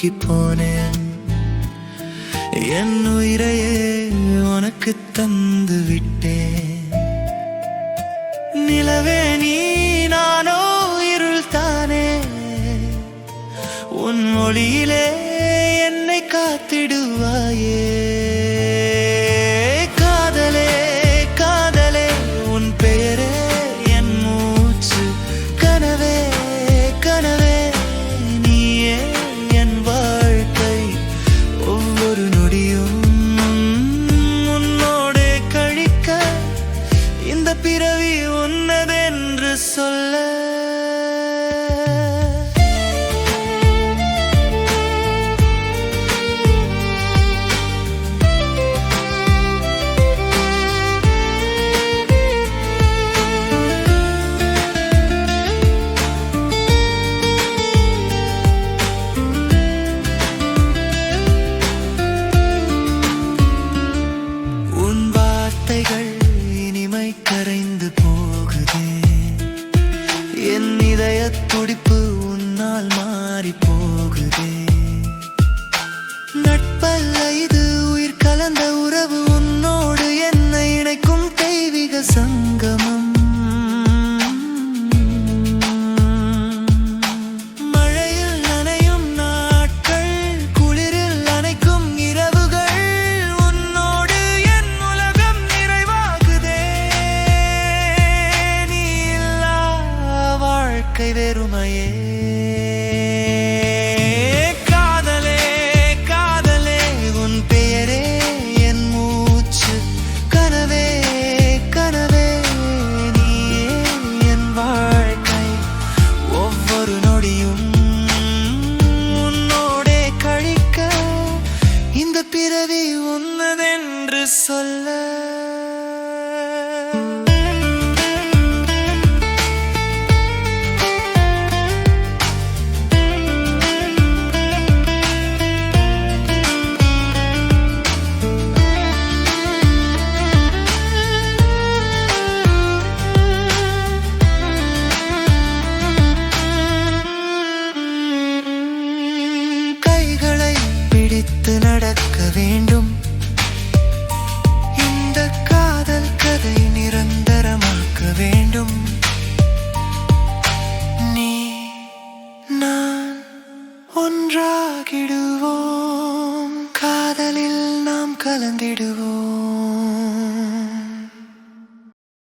உருகி போனேன். என் உயிரையே உனக்கு தந்து விட்டேன். நிலவே நீ நானோ இருள் தானே, உன் மொழியிலே என்னை காத்திடுவாயே. காதலே காதலே உன் பெயரே என் மூச்சு. கனவே கனவே நீயே என் வாழ்க்கை. ஒவ்வொரு நொடியும் உன்னோடே கழிக்க இந்த பிறவி உன்னதென்று சொல்ல. இனிமை கரைந்து போகுதே, என் இதய துடிப்பு உன்னால் மாறி போகுதே. நட்பல்ல இது உயிர் கலந்த உறவு, உன்னோடு என்னை இணைக்கும் தெய்வீக சங்கமம். மழையில் நனையும் நாட்கள், குளிரில் அணைக்கும் இரவுகள், உன்னோடு என் உலகம் நிறைவாகுதே. நீ இல்லா வாழ்க்கை வெறுமையே. காதலே காதலே உன் பெயரே என் மூச்சு. கனவே கனவே நீயே என் வாழ்க்கை. ஒவ்வொரு நொடியும் உன்னோடே கழிக்க இந்த பிறவி உன்னதென்று சொல்ல. நடக்க வேண்டும் இந்த காதல் கதை நிரந்தரமாக்க வேண்டும். நீ நான் ஒன்றாகிடுவோம், காதலில் நாம் கலந்திடுவோம்.